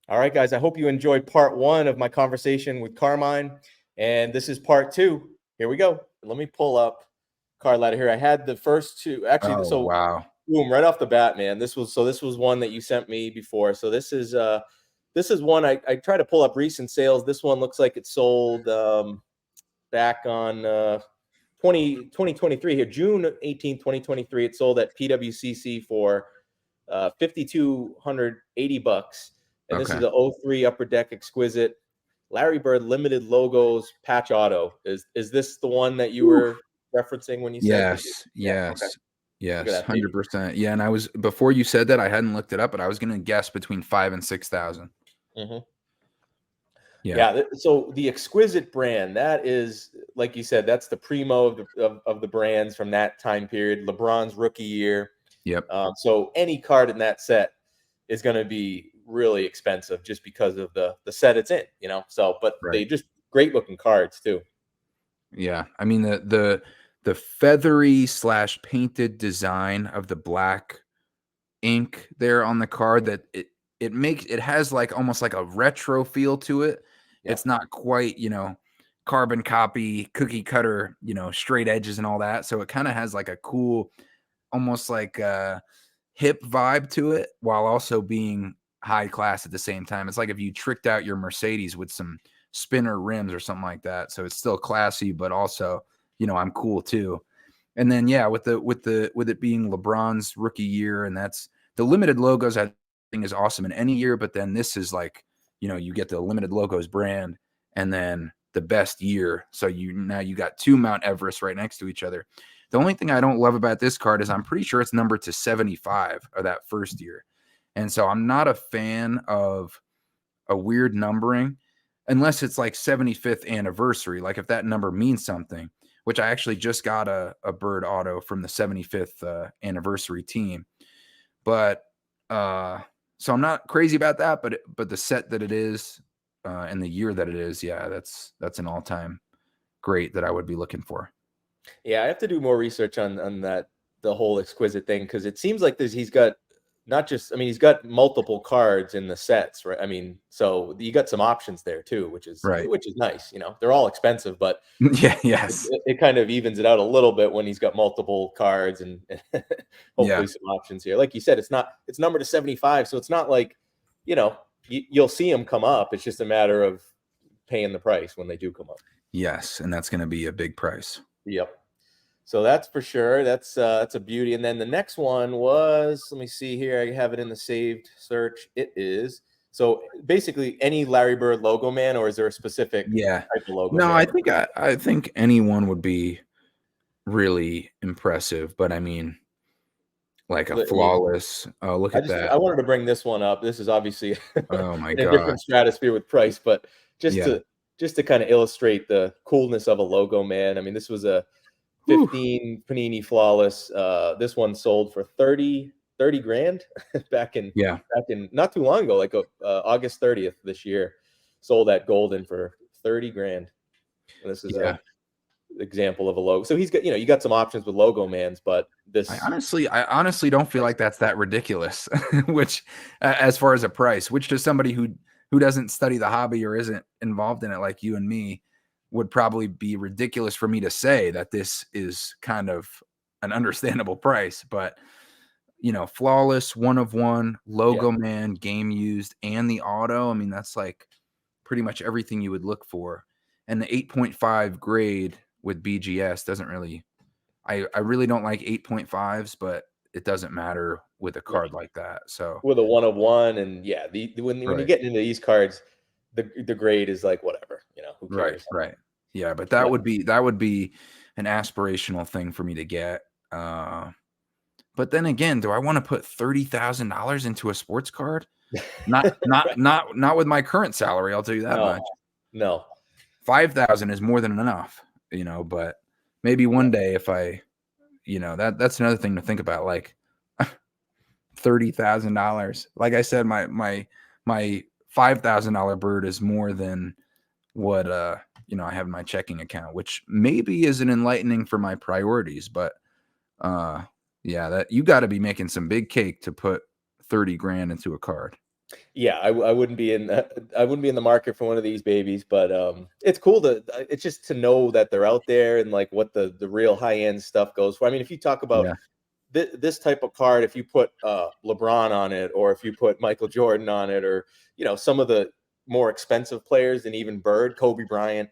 All right, guys, I hope you enjoyed part one of my conversation with Carmine. And this is part two. Here we go. Let me pull up card ladder here. I had the first two. Actually, Oh, so wow. boom, right off the bat, man. This was one that you sent me before. So this is one I try to pull up recent sales. This one looks like it sold back on 2023 here, June 18th, 2023. It sold at PWCC for $5,280, and this Okay. is a '03 Upper Deck Exquisite Larry Bird limited logos patch auto. Is this the one that you Whew. were referencing when you said that? Yes, Yeah. Okay. yes, Look at yes, that baby. 100%. Yeah, and I was before you said that, I hadn't looked it up, but I was gonna guess between 5 and 6,000. hmm Yeah. Yeah. So the Exquisite brand, that is, like you said, that's the primo of the brands from that time period. LeBron's rookie year. Yep. So any card in that set is going to be really expensive just because of the set it's in, So, but they Right. just great looking cards too. Yeah. I mean the feathery slash painted design of the black ink there on the card that it has like almost like a retro feel to it. Yeah. It's not quite, carbon copy, cookie cutter, straight edges and all that. So it kind of has like a cool, almost like hip vibe to it while also being high class at the same time. It's like if you tricked out your Mercedes with some spinner rims or something like that. So it's still classy, but also, I'm cool too. And then yeah, with it being LeBron's rookie year, and that's the limited logos, I think is awesome in any year. But then this is like, you get the limited logos brand and then the best year. So now you got two Mount Everest right next to each other. The only thing I don't love about this card is I'm pretty sure it's numbered to 75 of that first year. And so I'm not a fan of a weird numbering unless it's like 75th anniversary. Like if that number means something, which I actually just got a bird auto from the 75th anniversary team. But so I'm not crazy about that, but the set that it is and the year that it is, yeah, that's an all-time great that I would be looking for. Yeah, I have to do more research on that, the whole Exquisite thing, because it seems like he's got not just, I mean, he's got multiple cards in the sets, right? I mean, so you got some options there too, Right. which is nice. They're all expensive, but Yeah, it, yes. it kind of evens it out a little bit when he's got multiple cards and Yeah. hopefully some options here. Like you said, it's numbered to 75, so it's not like, you'll see them come up. It's just a matter of paying the price when they do come up. Yes, and that's going to be a big price. Yep. So that's for sure. That's a beauty. And then the next one was, let me see here. I have it in the saved search. It is, so basically any Larry Bird logo man, or is there a specific Yeah. type of logo No, I man? think I think anyone would be really impressive, but I mean, like a Yeah, flawless. Oh, look at I that. wanted to bring this one up. This is obviously Oh my in a gosh. different stratosphere with price, but just Yeah. to just to kind of illustrate the coolness of a logo man. I mean, this was a Whew. 15 Panini Flawless. This one sold for 30 grand Yeah. back in not too long ago, like August 30th this year. Sold at Golden for 30 grand. And this is Yeah. a example of a logo. So he's got, you got some options with logo mans, but I honestly don't feel like that's that ridiculous, which as far as a price, which to somebody who doesn't study the hobby or isn't involved in it like you and me would probably be ridiculous for me to say that this is kind of an understandable price, but flawless, one of one, yeah, logo man, game used, and the auto. I mean, that's like pretty much everything you would look for. And the 8.5 grade with BGS doesn't really, I really don't like 8.5s, but it doesn't matter with a right. card like that. So, With a one of one, and yeah, when you right, get into these cards, the grade is like whatever, who right, cares? right. Yeah, but Yeah. that would be an aspirational thing for me to get. But then again, do I want to put $30,000 into a sports card? Not not Right. not not with my current salary, I'll tell you that No, much. no. 5,000 is more than enough, but maybe Yeah. one day if I, that's another thing to think about, like $30,000. Like I said, my $5,000 bird is more than what I have in my checking account, which maybe isn't enlightening for my priorities, but uh yeah, that you got to be making some big cake to put 30 grand into a card. Yeah, I wouldn't be in I wouldn't be in the market for one of these babies, but it's cool to it's just to know that they're out there and like what the real high end stuff goes for. I mean, if you talk about Yeah. this type of card, if you put LeBron on it, or if you put Michael Jordan on it, or some of the more expensive players than even Bird, Kobe Bryant,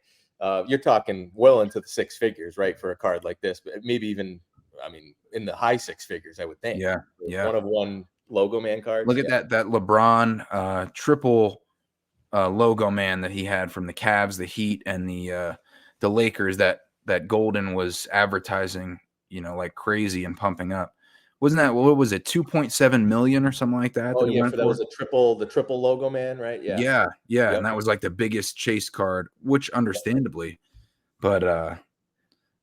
you're talking well into the six figures, right, for a card like this, but maybe even, I mean, in the high six figures, I would think. Yeah. Yeah. One of one logo man cards, Look at yeah. that LeBron triple logo man that he had from the Cavs, the Heat, and the Lakers that Golden was advertising, like crazy and pumping up. Wasn't that what was it, 2.7 million or something like that Oh that it yeah, went for that was for? the triple logo man, right? Yeah. Yeah, yeah, and Yep. that was like the biggest chase card, which Yep. understandably, but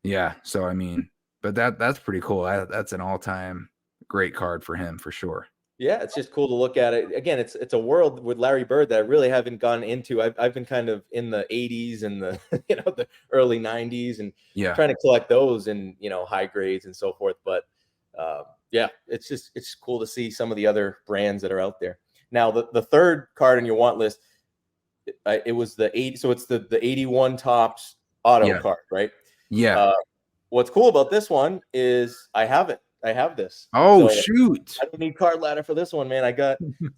yeah, so I mean, but that's pretty cool. That's an all-time great card for him for sure. Yeah, it's just cool to look at it. Again, it's a world with Larry Bird that I really haven't gone into. I've been kind of in the 80s and the the early 90s and Yeah, trying to collect those and high grades and so forth. But yeah, it's cool to see some of the other brands that are out there. Now the third card on your want list, it was the 80, so it's the 81 tops auto yeah, card, right? yeah. Uh, what's cool about this one is I have it. I have this. Oh, So shoot. I don't need card ladder for this one, man.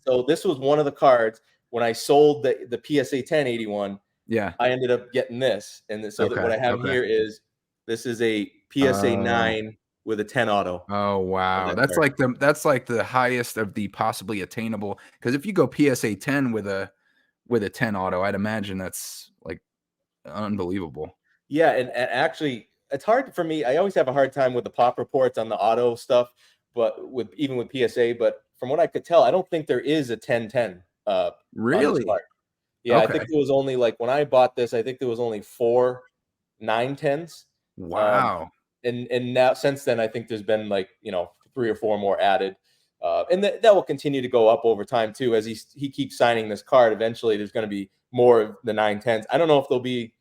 So this was one of the cards when I sold the PSA 1081. Yeah, I ended up getting this, and so that okay, what I have okay. here is this is a PSA Oh. 9 with a 10 auto Oh, of wow. that That's card. like the highest of the possibly attainable. Because if you go PSA 10 with a 10 auto, I'd imagine that's, like, unbelievable. Yeah, and actually, it's hard for me. I always have a hard time with the pop reports on the auto stuff, but even with PSA. But from what I could tell, I don't think there is a 1010 on this Really? card. Yeah, I think Okay. there was only like when I bought this, I think there was only four 910s. Um, Wow. and now since then, I think there's been like three or four more added, and that will continue to go up over time too as he keeps signing this card. Eventually, there's going to be more of the 910s. I don't know if there'll be.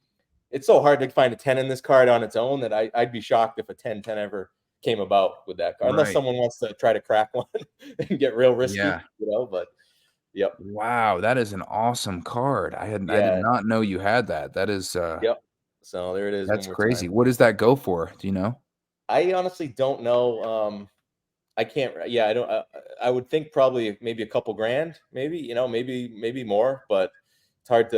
It's so hard to find a 10 in this card on its own that I'd be shocked if a 1010 ever came about with that card, unless Right. someone wants to try to crack one and get real risky, Yeah. But yep, Wow, that is an awesome card. I did yeah, not know you had that. yep. So there it is one That's more crazy. time. What does that go for? Do you know? I honestly don't know. I can't. Yeah, I don't. I would think probably maybe a couple grand, maybe maybe more, but it's hard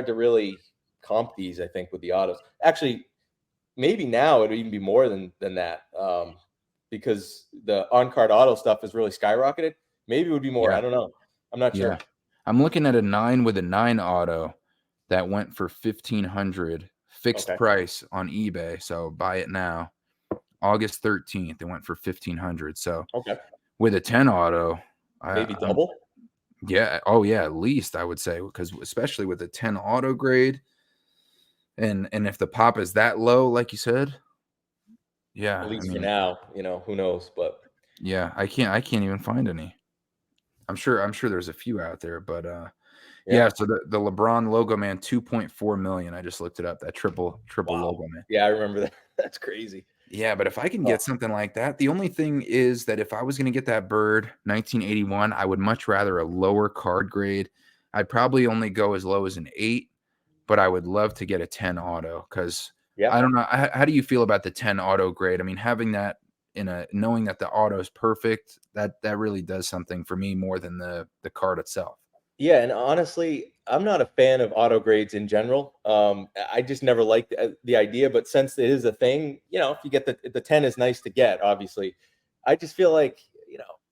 to really comp these. I think with the autos, actually, maybe now it'd even be more than that, because the on card auto stuff has really skyrocketed. Maybe it would be more. Yeah. I don't know. I'm not Yeah. sure. I'm looking at a 9 with a 9 auto that went for 1,500 fixed Okay, price on eBay, so buy it now. August 13th, it went for 1,500, so okay, with a 10 auto, maybe I'm double. yeah, oh, yeah, at least I would say, because especially with a 10 auto grade, and if the pop is that low, like you said, At yeah, I least for mean, now. Who knows? But yeah, I can't even find any. I'm sure there's a few out there, but, yeah. yeah, so the LeBron logo man, 2.4 million. I just looked it up. That triple Wow. logo man. Yeah, I remember that. That's crazy. Yeah, but if I can Oh, get something like that, the only thing is that if I was gonna get that Bird 1981, I would much rather a lower card grade. I'd probably only go as low as an 8, but I would love to get a 10 auto because yeah. I don't know. How do you feel about the 10 auto grade? I mean, having that knowing that the auto is perfect, that really does something for me more than the card itself. Yeah, and honestly, I'm not a fan of auto grades in general. I just never liked the idea, but since it is a thing, if you get the 10 is nice to get, obviously. I just feel like,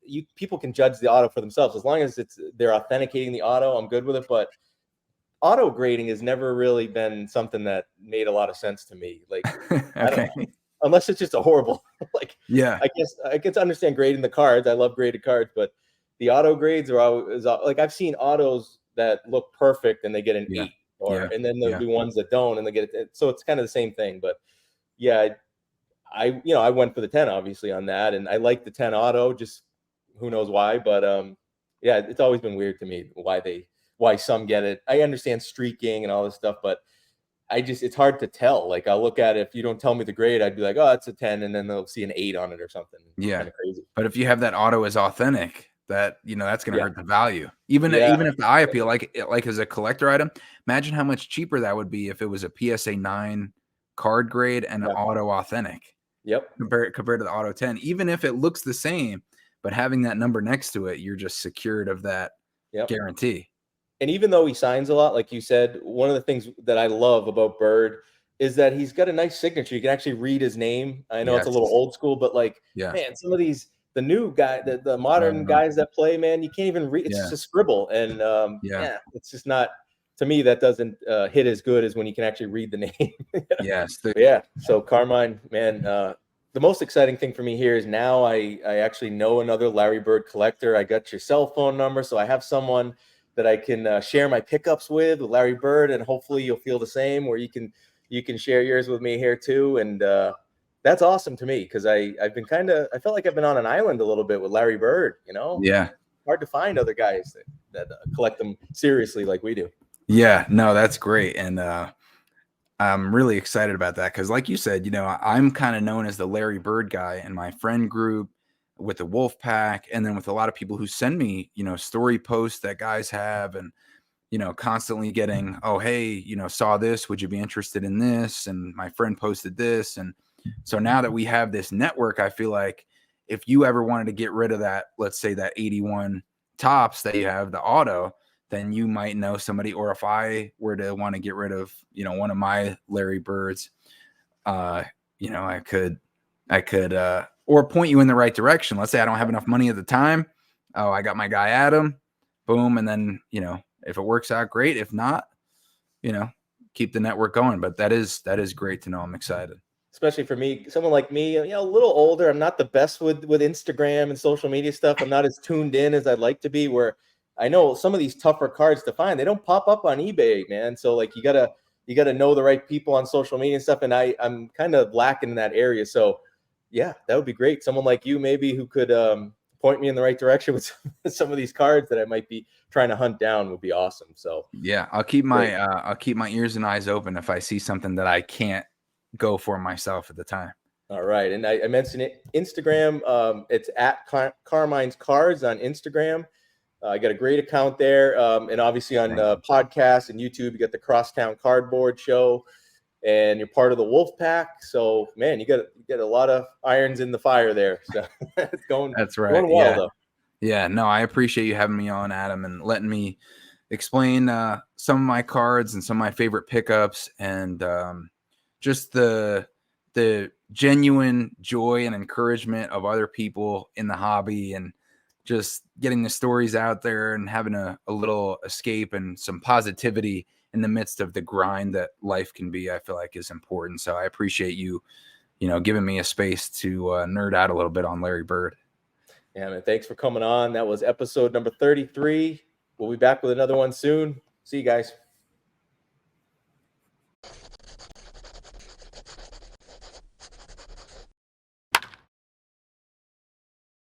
you people can judge the auto for themselves as long as they're authenticating the auto, I'm good with it, but auto grading has never really been something that made a lot of sense to me. Like, I don't Okay. know, unless it's just a horrible like Yeah. I guess understand grading the cards. I love graded cards, but the auto grades are always like I've seen autos that look perfect and they get an Yeah. 8, or Yeah. and then there'll Yeah. be ones that don't and they get it. So it's kind of the same thing. But yeah, I went for the 10 obviously on that, and I like the 10 auto. Just who knows why, but yeah, it's always been weird to me why some get it. I understand streaking and all this stuff, but it's hard to tell. Like I'll look at it. If you don't tell me the grade, I'd be like, oh, it's a 10, and then they'll see an 8 on it or something. Yeah. Kind of crazy. But if you have that auto as authentic, that, that's going to Yeah. hurt the value. Even Yeah. if the eye appeal, like as a collector item, imagine how much cheaper that would be if it was a PSA 9 card grade and an Yeah. auto authentic Yep. compared to the auto 10. Even if it looks the same, but having that number next to it, you're just secured of that Yep. guarantee. And even though he signs a lot, like you said, one of the things that I love about Bird is that he's got a nice signature. You can actually read his name. I know it's a little Yes. old school, but like, Yeah. man, some of the new guy, the modern guys that play, man, you can't even read. It's just a scribble, and yeah, it's just not. To me, that doesn't hit as good as when you can actually read the name. Yes. Yeah. So Carmine, man, the most exciting thing for me here is now I actually know another Larry Bird collector. I got your cell phone number, so I have someone that I can share my pickups with Larry Bird, and hopefully you'll feel the same, where you can share yours with me here too. And that's awesome to me, because I've been I felt like I've been on an island a little bit with Larry Bird. Yeah. Hard to find other guys that collect them seriously like we do. Yeah. No, that's great. And I'm really excited about that because, like you said, I'm kind of known as the Larry Bird guy in my friend group with the Wolf Pack, and then with a lot of people who send me, story posts that guys have, and constantly getting, oh, hey, saw this, would you be interested in this? And my friend posted this, and so now that we have this network, I feel like if you ever wanted to get rid of that, let's say that 81 tops that you have, the auto, then you might know somebody. Or if I were to want to get rid of, one of my Larry Birds, I could, or point you in the right direction. Let's say I don't have enough money at the time. Oh, I got my guy Adam, boom. And then, if it works out, great. If not, keep the network going. But that is great to know. I'm excited. Especially for me, someone like me, a little older. I'm not the best with Instagram and social media stuff. I'm not as tuned in as I'd like to be, where I know some of these tougher cards to find, they don't pop up on eBay, man. So like you gotta know the right people on social media and stuff. And I'm kind of lacking in that area. So yeah, that would be great. Someone like you maybe who could point me in the right direction with some of these cards that I might be trying to hunt down would be awesome. So yeah, I'll keep my ears and eyes open if I see something that I can't go for myself at the time. All right. And I mentioned it, Instagram. It's at Carmine's Cards on Instagram. I got a great account there. And obviously on podcasts and YouTube, you got the Crosstown Cardboard Show, and you're part of the Wolf Pack. So man, you got a lot of irons in the fire there. So it's going. That's right. Going well, though. Yeah. No, I appreciate you having me on, Adam, and letting me explain some of my cards and some of my favorite pickups, and just the genuine joy and encouragement of other people in the hobby, and just getting the stories out there and having a little escape and some positivity in the midst of the grind that life can be, I feel like is important. So I appreciate you, giving me a space to nerd out a little bit on Larry Bird. Yeah, man. Thanks for coming on. That was episode number 33. We'll be back with another one soon. See you guys.